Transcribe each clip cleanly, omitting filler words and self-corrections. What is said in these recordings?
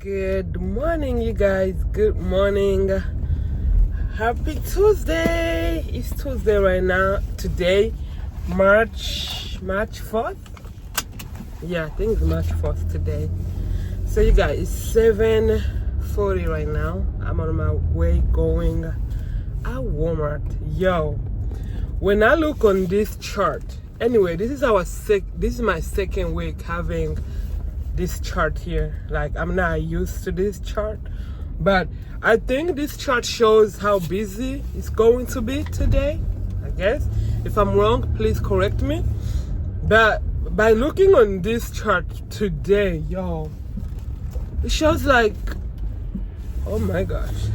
Good morning, you guys. Good morning. Happy Tuesday. It's Tuesday right now. Today, March 4th. Yeah, I think it's March 4th today. So you guys, it's 7:40 right now. I'm on my way going at Walmart. Yo, when I look on this chart, anyway, this is my second week having this chart here. Like, I'm not used to this chart, but I think this chart shows how busy it's going to be today. I guess if I'm wrong, please correct me. But by looking on this chart today, yo, it shows like, oh my gosh,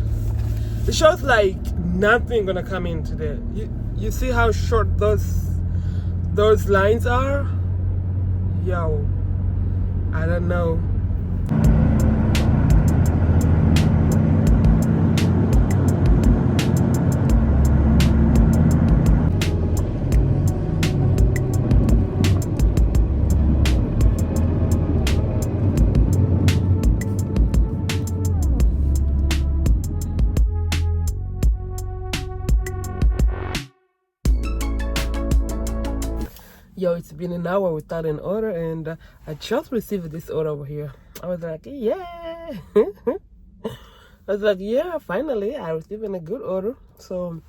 it shows like nothing gonna come in today. You see how short those lines are? Yo, I don't know. Yo, it's been an hour without an order, and I just received this order over here. I was like, yeah. Finally, I received a good order. So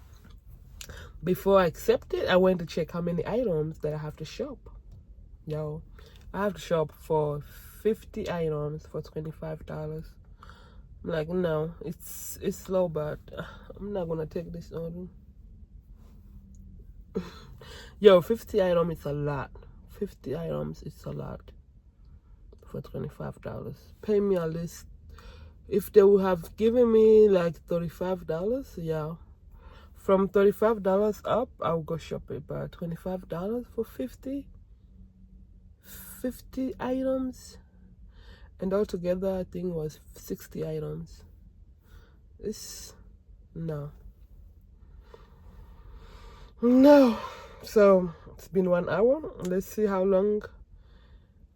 before I accept it, I went to check how many items that I have to shop. Yo, I have to shop for 50 items for $25. I'm like, no, it's slow, but I'm not gonna take this order. Yo, 50 items is a lot. 50 items is a lot for $25. Pay me at least, if they would have given me like $35, yeah. From $35 up, I'll go shop it. But $25 for 50 items, and altogether I think it was 60 items. No. So it's been 1 hour. Let's see how long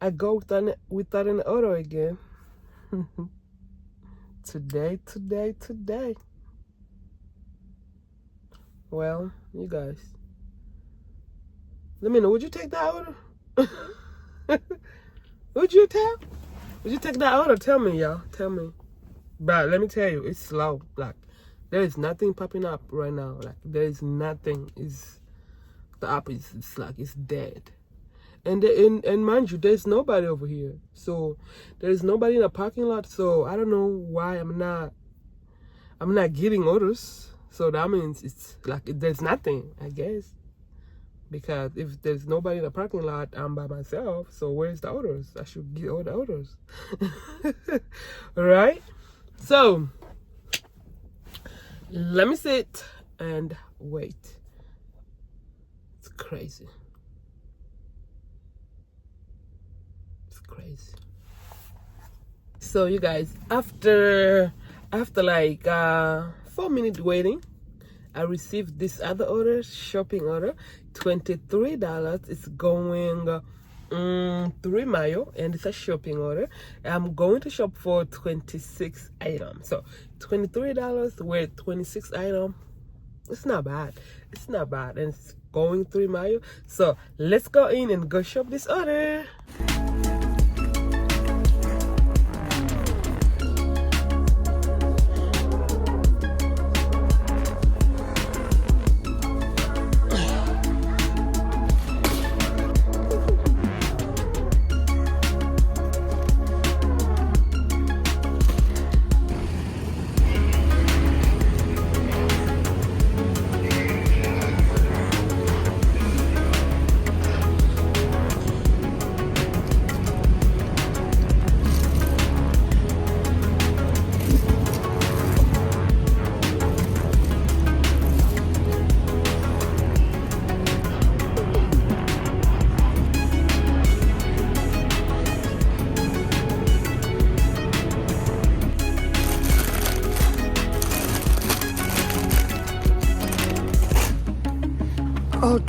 I go without an order again. Today. Well, you guys, let me know. Would you take that order? Would you take that order? Tell me, y'all. Tell me. But let me tell you, it's slow. Like, there is nothing popping up right now. Like, there is nothing. The app is it's dead. And mind you, there's nobody over here. So there's nobody in the parking lot. So I don't know why I'm not getting orders. So that means it's like there's nothing, I guess. Because if there's nobody in the parking lot, I'm by myself. So where's the orders? I should get all the orders. Right? So let me sit and wait. It's crazy. So you guys, after like 4-minute waiting, I received this other order, shopping order, $23. It's going 3 mile, and it's a shopping order. I'm going to shop for 26 items. So $23 with 26 items. It's not bad. And it's going 3 mile. So let's go in and go shop this order.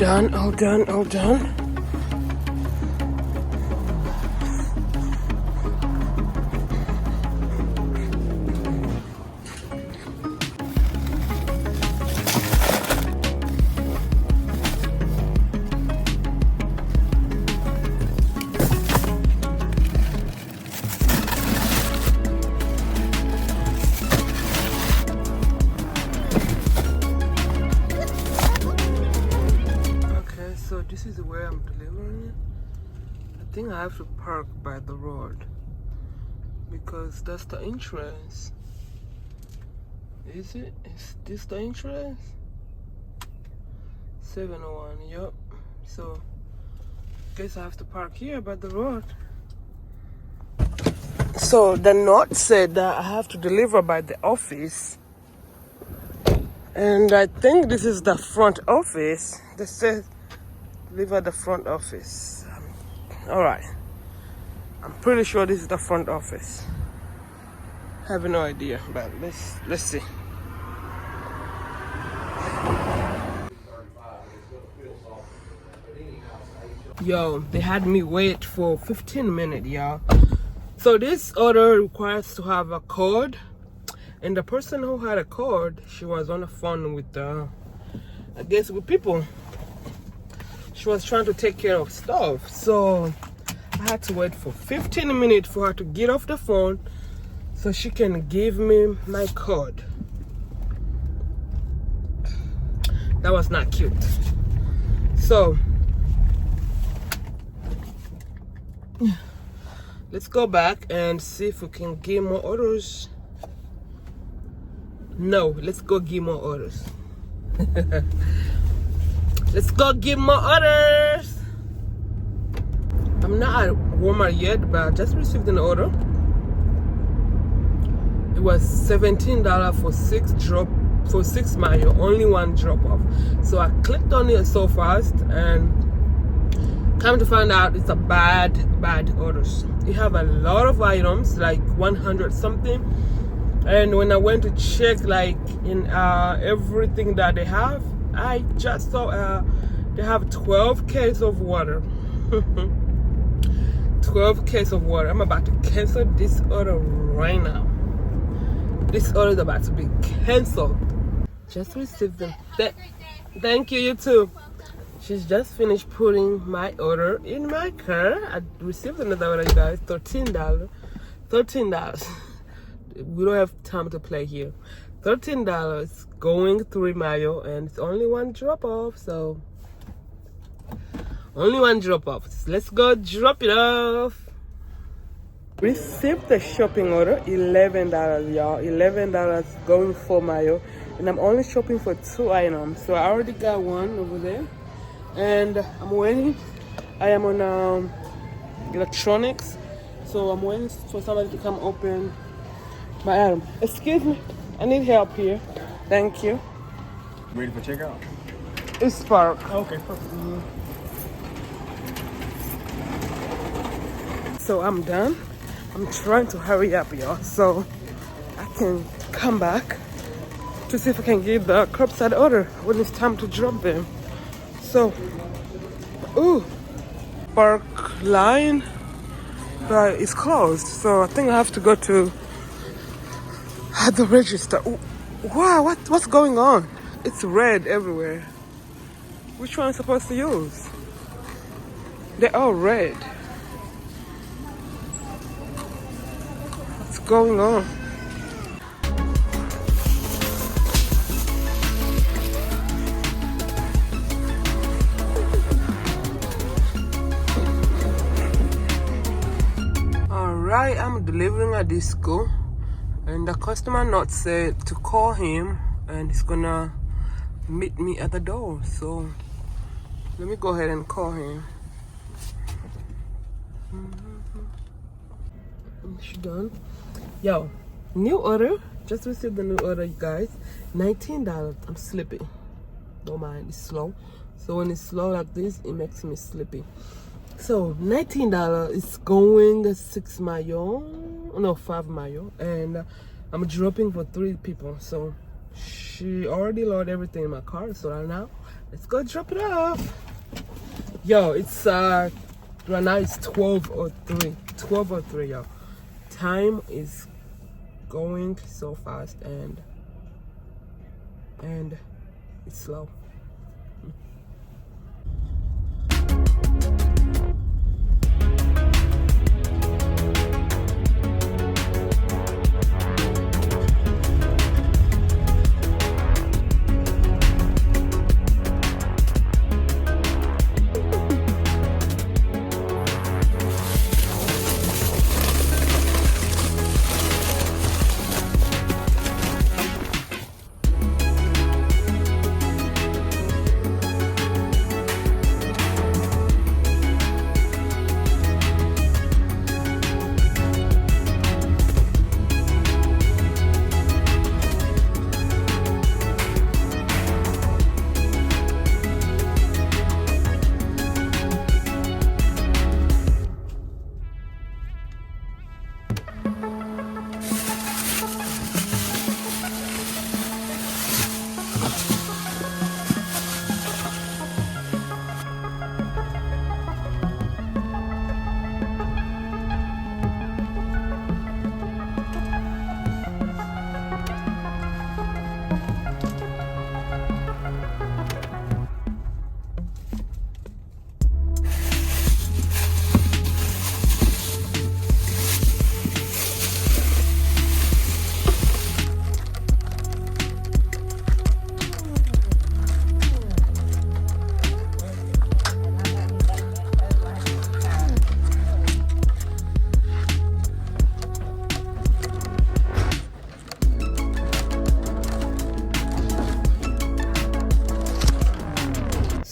All done. think I have to park by the road because that's the entrance. Is it? Is this the entrance? 701, yep. So guess I have to park here by the road. So the note said that I have to deliver by the office. And I think this is the front office. They said deliver the front office. Alright. I'm pretty sure this is the front office. I have no idea, but let's see. Yo, they had me wait for 15 minutes, y'all. So this order requires to have a code, and the person who had a code, she was on the phone with I guess with people. She was trying to take care of stuff, so I had to wait for 15 minutes for her to get off the phone so she can give me my code. That was not cute. So let's go back and see if we can get more orders. No, let's go get more orders. Let's go get more orders. I'm not at Walmart yet, but I just received an order. It was $17 for 6 mile, only one drop off. So I clicked on it so fast, and come to find out it's a bad orders. You have a lot of items, like 100 something, and when I went to check like in everything that they have, I just saw they have 12 cases of water. 12 cases of water. I'm about to cancel this order right now. This order is about to be canceled. Just received them. Thank you, you too. She's just finished putting my order in my car. I received another order, you guys. $13. $13. We don't have time to play here. $13 going 3 mile, and it's only one drop off. So only one drop off. Let's go drop it off. Received the shopping order, $11, y'all. $11 going 4 mile, and I'm only shopping for 2 items. So I already got one over there, and I'm waiting. I am on electronics, so I'm waiting for somebody to come open my item. Excuse me, I need help here. Thank you. Ready for checkout? It's Spark. Okay, perfect. So I'm done. I'm trying to hurry up, y'all, so I can come back to see if I can get the curbside order when it's time to drop them. So, ooh, park line, but it's closed, so I think I have to go to the register. Ooh, wow, what's going on? It's red everywhere. Which one am I supposed to use? They're all red. What's going on? Alright, I'm delivering at this school, and the customer note said to call him, and he's gonna meet me at the door. So let me go ahead and call him. She done. Yo, new order. Just received the new order, you guys. $19. I'm sleepy. Don't mind, it's slow. So when it's slow like this, it makes me sleepy. So $19 is going 6 mile, no, 5 mile, and I'm dropping for 3 people. So she already loaded everything in my car. So right now, let's go drop it off. Yo, it's right now it's 12:03. 12:03, yo. Time is going so fast, and it's slow.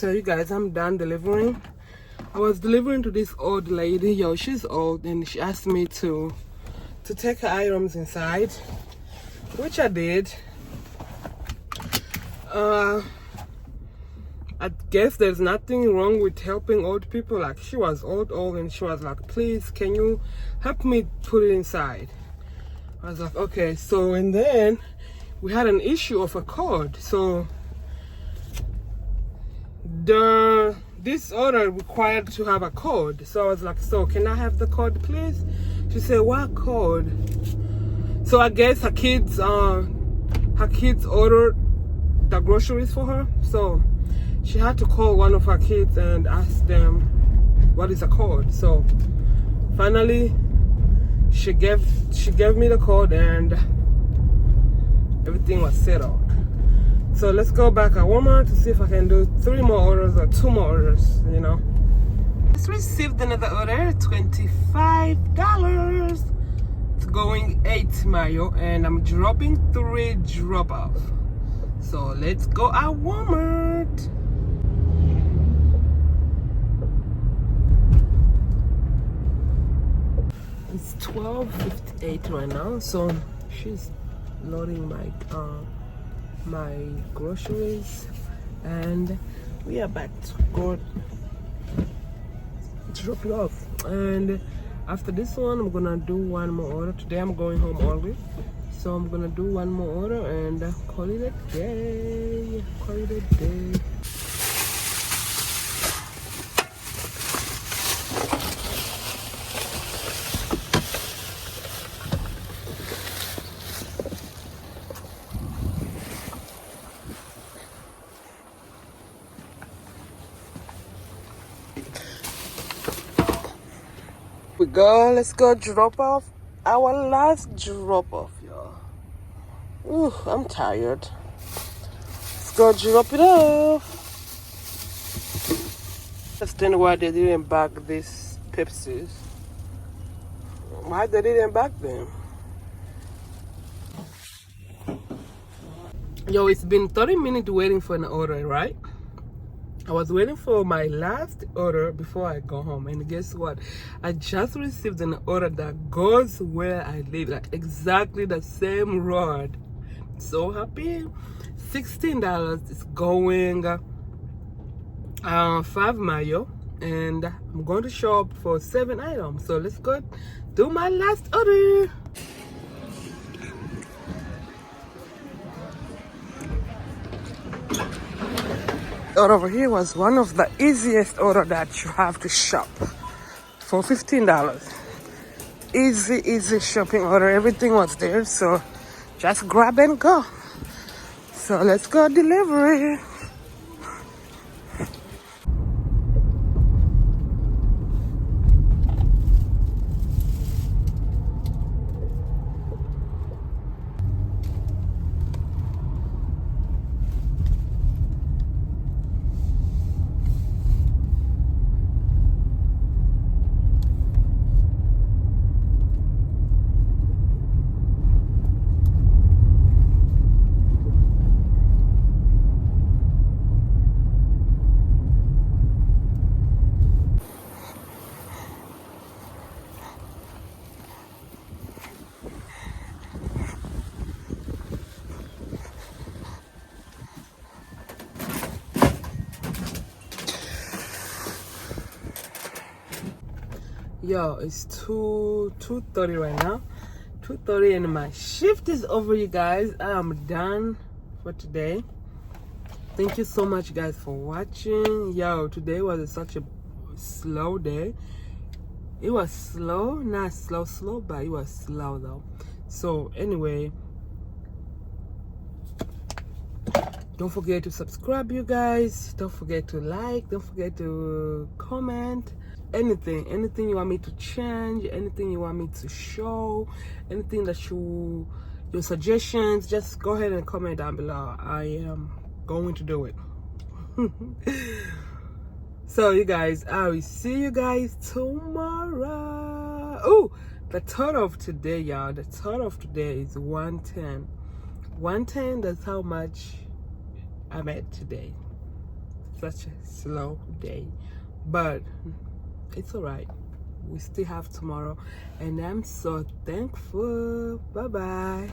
So you guys, I'm done delivering. I was delivering to this old lady. Yo, she's old, and she asked me to take her items inside, which I did. I guess there's nothing wrong with helping old people. Like, she was old, and she was like, please, can you help me put it inside? I was like, okay. So, and then we had an issue of a code. So this order required to have a code. So I was like, so can I have the code, please? She said, what code? So I guess her kids ordered the groceries for her. So she had to call one of her kids and ask them what is the code. So finally she gave me the code and everything was settled. So let's go back at Walmart to see if I can do 3 more orders or 2 more orders, you know. Just received another order, $25. It's going 8 mayo, and I'm dropping 3 drop off. So let's go at Walmart. It's 12:58 right now, so she's loading my groceries, and we are back to go drop it off. And after this one, I'm gonna do 1 more order. Today I'm going home early, so I'm gonna do 1 more order and call it a day. Let's go drop off our last drop off, y'all. Ooh, I'm tired. Let's go drop it off. Understand why they didn't bag these Pepsis. Why they didn't bag them? Yo, it's been 30 minutes waiting for an order, right? I was waiting for my last order before I go home, and guess what? I just received an order that goes where I live, like exactly the same road. So happy. $16. It's going 5 mayo, and I'm going to shop for 7 items. So let's go do my last order. Over here was one of the easiest order that you have to shop for $15. Easy shopping order. Everything was there, so just grab and go. So let's go delivery. Yo, it's 2:30 right now. 2:30, and my shift is over, you guys. I am done for today. Thank you so much, guys, for watching. Yo, today was such a slow day. It was slow, not slow, but it was slow though. So anyway, don't forget to subscribe, you guys. Don't forget to like. Don't forget to comment. Anything you want me to change, anything you want me to show, anything that your suggestions, just go ahead and comment down below. I am going to do it. So you guys, I will see you guys tomorrow. Oh, the total of today, y'all, the total of today is 110. 110, that's how much I made today. such a slow day, but it's all right. We still have tomorrow, and I'm so thankful. Bye bye.